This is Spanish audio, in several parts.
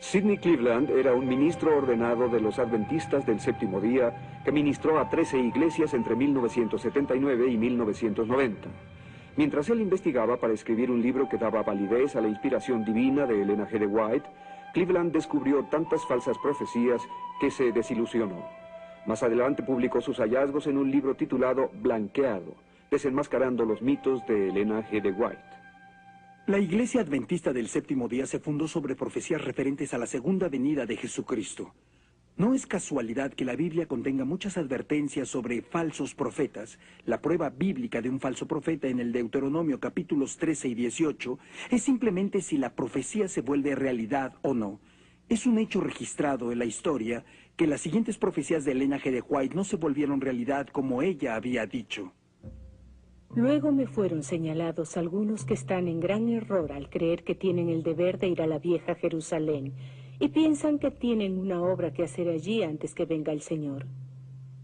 Sidney Cleveland era un ministro ordenado de los Adventistas del Séptimo Día que ministró a 13 iglesias entre 1979 y 1990. Mientras él investigaba para escribir un libro que daba validez a la inspiración divina de Elena G. de White, Cleveland descubrió tantas falsas profecías que se desilusionó. Más adelante publicó sus hallazgos en un libro titulado Blanqueado, desenmascarando los mitos de Elena G. de White. La Iglesia Adventista del Séptimo Día se fundó sobre profecías referentes a la segunda venida de Jesucristo. No es casualidad que la Biblia contenga muchas advertencias sobre falsos profetas. La prueba bíblica de un falso profeta en el Deuteronomio capítulos 13 y 18 es simplemente si la profecía se vuelve realidad o no. Es un hecho registrado en la historia que las siguientes profecías de Elena G. de White no se volvieron realidad como ella había dicho. Luego me fueron señalados algunos que están en gran error al creer que tienen el deber de ir a la vieja Jerusalén y piensan que tienen una obra que hacer allí antes que venga el Señor.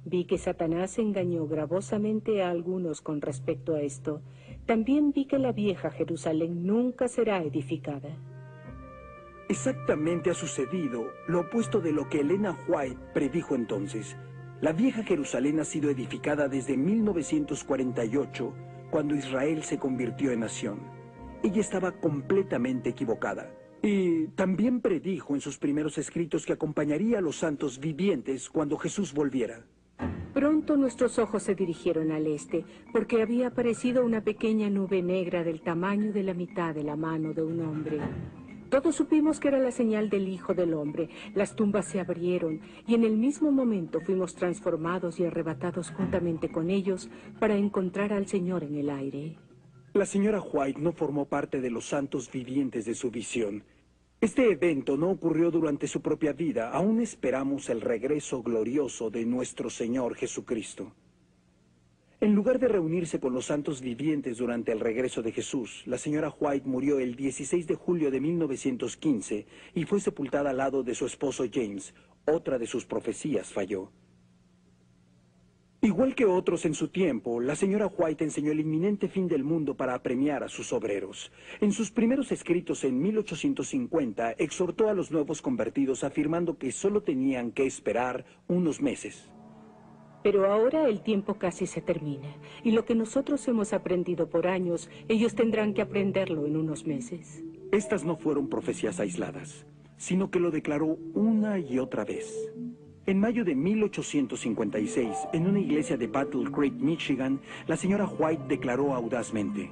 Vi que Satanás engañó gravosamente a algunos con respecto a esto. También vi que la vieja Jerusalén nunca será edificada. Exactamente ha sucedido lo opuesto de lo que Elena White predijo entonces. La vieja Jerusalén ha sido edificada desde 1948, cuando Israel se convirtió en nación. Ella estaba completamente equivocada. Y también predijo en sus primeros escritos que acompañaría a los santos vivientes cuando Jesús volviera. Pronto nuestros ojos se dirigieron al este, porque había aparecido una pequeña nube negra del tamaño de la mitad de la mano de un hombre. Todos supimos que era la señal del Hijo del Hombre. Las tumbas se abrieron y en el mismo momento fuimos transformados y arrebatados juntamente con ellos para encontrar al Señor en el aire. La señora White no formó parte de los santos vivientes de su visión. Este evento no ocurrió durante su propia vida. Aún esperamos el regreso glorioso de nuestro Señor Jesucristo. En lugar de reunirse con los santos vivientes durante el regreso de Jesús, la señora White murió el 16 de julio de 1915 y fue sepultada al lado de su esposo James. Otra de sus profecías falló. Igual que otros en su tiempo, la señora White enseñó el inminente fin del mundo para apremiar a sus obreros. En sus primeros escritos en 1850, exhortó a los nuevos convertidos afirmando que solo tenían que esperar unos meses. Pero ahora el tiempo casi se termina, y lo que nosotros hemos aprendido por años, ellos tendrán que aprenderlo en unos meses. Estas no fueron profecías aisladas, sino que lo declaró una y otra vez. En mayo de 1856, en una iglesia de Battle Creek, Michigan, la señora White declaró audazmente: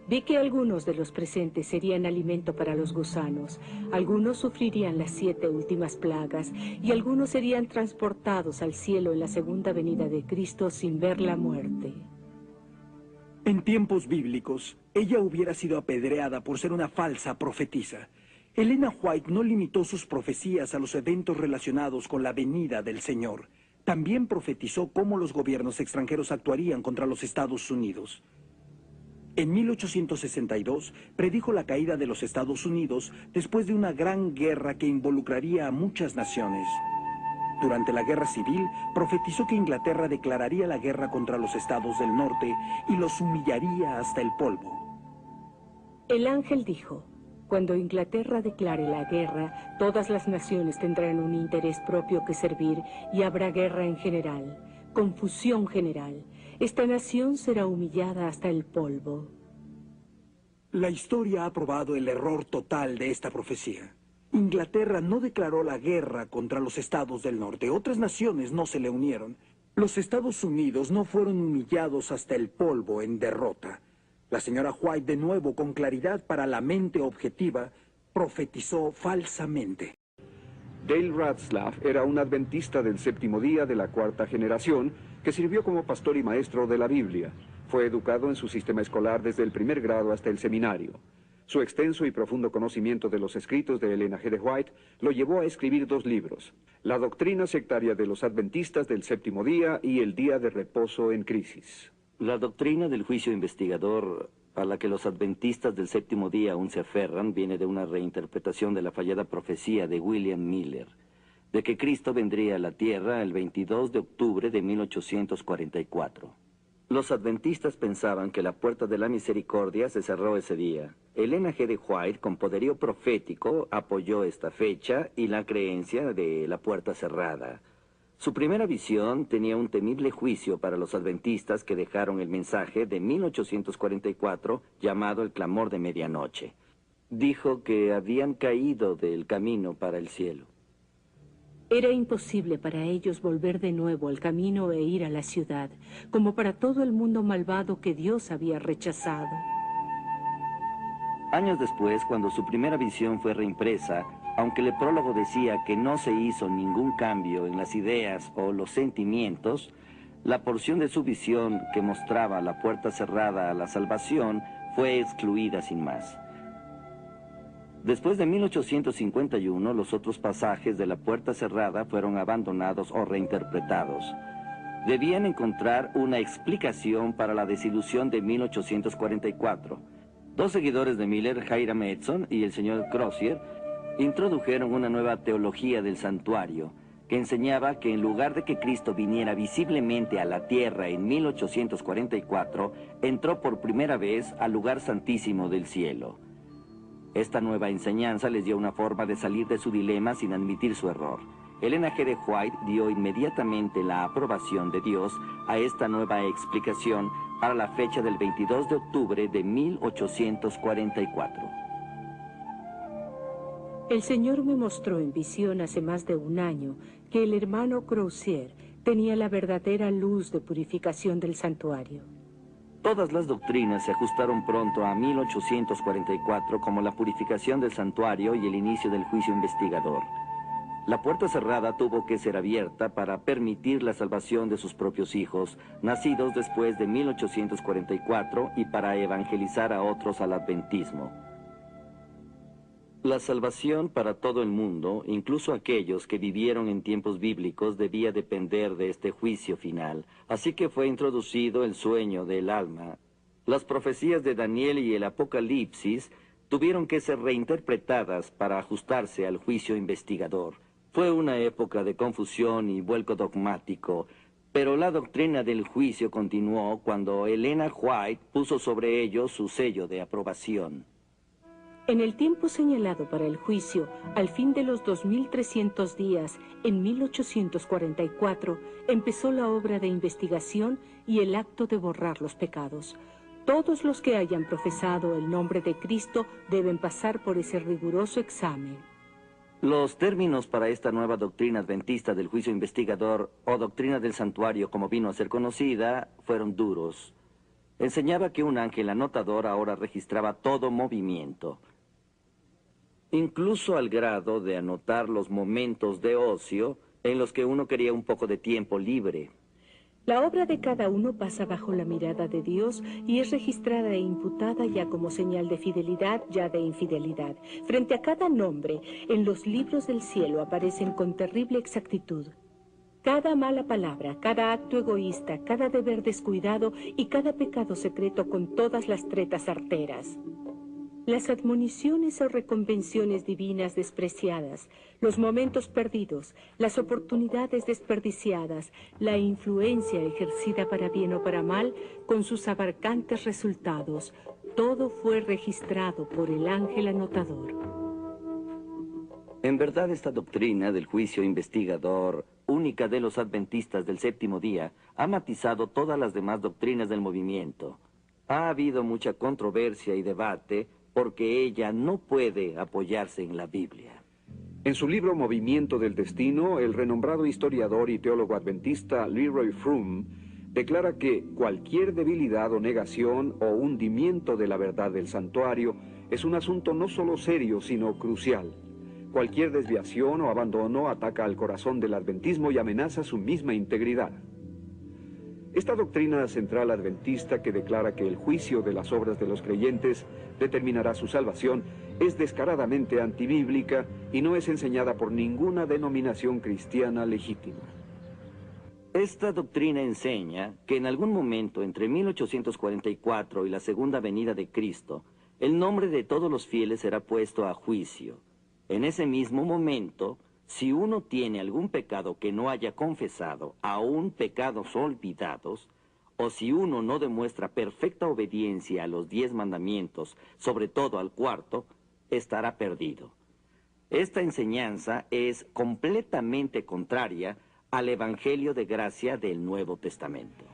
Vi que algunos de los presentes serían alimento para los gusanos, algunos sufrirían las 7 últimas plagas, y algunos serían transportados al cielo en la segunda venida de Cristo sin ver la muerte. En tiempos bíblicos, ella hubiera sido apedreada por ser una falsa profetisa. Elena White no limitó sus profecías a los eventos relacionados con la venida del Señor. También profetizó cómo los gobiernos extranjeros actuarían contra los Estados Unidos. En 1862, predijo la caída de los Estados Unidos después de una gran guerra que involucraría a muchas naciones. Durante la Guerra Civil, profetizó que Inglaterra declararía la guerra contra los estados del norte y los humillaría hasta el polvo. El ángel dijo: cuando Inglaterra declare la guerra, todas las naciones tendrán un interés propio que servir y habrá guerra en general, confusión general. Esta nación será humillada hasta el polvo. La historia ha probado el error total de esta profecía. Inglaterra no declaró la guerra contra los estados del norte. Otras naciones no se le unieron. Los Estados Unidos no fueron humillados hasta el polvo en derrota. La señora White, de nuevo con claridad para la mente objetiva, profetizó falsamente. Dale Ratzlaff era un adventista del séptimo día de la cuarta generación que sirvió como pastor y maestro de la Biblia. Fue educado en su sistema escolar desde el primer grado hasta el seminario. Su extenso y profundo conocimiento de los escritos de Elena G. de White lo llevó a escribir 2 libros: La doctrina sectaria de los adventistas del séptimo día y El día de reposo en crisis. La doctrina del juicio investigador a la que los adventistas del séptimo día aún se aferran viene de una reinterpretación de la fallada profecía de William Miller, de que Cristo vendría a la tierra el 22 de octubre de 1844. Los adventistas pensaban que la puerta de la misericordia se cerró ese día. Elena G. de White, con poderío profético, apoyó esta fecha y la creencia de la puerta cerrada. Su primera visión tenía un temible juicio para los adventistas que dejaron el mensaje de 1844 llamado el clamor de medianoche. Dijo que habían caído del camino para el cielo. Era imposible para ellos volver de nuevo al camino e ir a la ciudad, como para todo el mundo malvado que Dios había rechazado. Años después, cuando su primera visión fue reimpresa, aunque el prólogo decía que no se hizo ningún cambio en las ideas o los sentimientos, la porción de su visión que mostraba la puerta cerrada a la salvación fue excluida sin más. Después de 1851, los otros pasajes de la puerta cerrada fueron abandonados o reinterpretados. Debían encontrar una explicación para la desilusión de 1844. Dos seguidores de Miller, Hiram Edson y el señor Crozier, introdujeron una nueva teología del santuario, que enseñaba que en lugar de que Cristo viniera visiblemente a la tierra en 1844, entró por primera vez al lugar santísimo del cielo. Esta nueva enseñanza les dio una forma de salir de su dilema sin admitir su error. Elena G. de White dio inmediatamente la aprobación de Dios a esta nueva explicación para la fecha del 22 de octubre de 1844. El Señor me mostró en visión hace más de un año que el hermano Crozier tenía la verdadera luz de purificación del santuario. Todas las doctrinas se ajustaron pronto a 1844 como la purificación del santuario y el inicio del juicio investigador. La puerta cerrada tuvo que ser abierta para permitir la salvación de sus propios hijos, nacidos después de 1844, y para evangelizar a otros al adventismo. La salvación para todo el mundo, incluso aquellos que vivieron en tiempos bíblicos, debía depender de este juicio final. Así que fue introducido el sueño del alma. Las profecías de Daniel y el Apocalipsis tuvieron que ser reinterpretadas para ajustarse al juicio investigador. Fue una época de confusión y vuelco dogmático, pero la doctrina del juicio continuó cuando Elena White puso sobre ello su sello de aprobación. En el tiempo señalado para el juicio, al fin de los 2300 días, en 1844, empezó la obra de investigación y el acto de borrar los pecados. Todos los que hayan profesado el nombre de Cristo deben pasar por ese riguroso examen. Los términos para esta nueva doctrina adventista del juicio investigador, o doctrina del santuario como vino a ser conocida, fueron duros. Enseñaba que un ángel anotador ahora registraba todo movimiento, incluso al grado de anotar los momentos de ocio en los que uno quería un poco de tiempo libre. La obra de cada uno pasa bajo la mirada de Dios y es registrada e imputada ya como señal de fidelidad, ya de infidelidad. Frente a cada nombre, en los libros del cielo aparecen con terrible exactitud cada mala palabra, cada acto egoísta, cada deber descuidado y cada pecado secreto con todas las tretas arteras. Las admoniciones o reconvenciones divinas despreciadas, los momentos perdidos, las oportunidades desperdiciadas, la influencia ejercida para bien o para mal, con sus abarcantes resultados, todo fue registrado por el ángel anotador. En verdad, esta doctrina del juicio investigador, única de los adventistas del séptimo día, ha matizado todas las demás doctrinas del movimiento. Ha habido mucha controversia y debate porque ella no puede apoyarse en la Biblia. En su libro Movimiento del Destino, el renombrado historiador y teólogo adventista Leroy Froom declara que cualquier debilidad o negación o hundimiento de la verdad del santuario es un asunto no solo serio, sino crucial. Cualquier desviación o abandono ataca al corazón del adventismo y amenaza su misma integridad. Esta doctrina central adventista que declara que el juicio de las obras de los creyentes determinará su salvación es descaradamente antibíblica y no es enseñada por ninguna denominación cristiana legítima. Esta doctrina enseña que en algún momento entre 1844 y la segunda venida de Cristo, el nombre de todos los fieles será puesto a juicio. En ese mismo momento, si uno tiene algún pecado que no haya confesado, aún pecados olvidados, o si uno no demuestra perfecta obediencia a los 10 mandamientos, sobre todo al cuarto, estará perdido. Esta enseñanza es completamente contraria al Evangelio de gracia del Nuevo Testamento.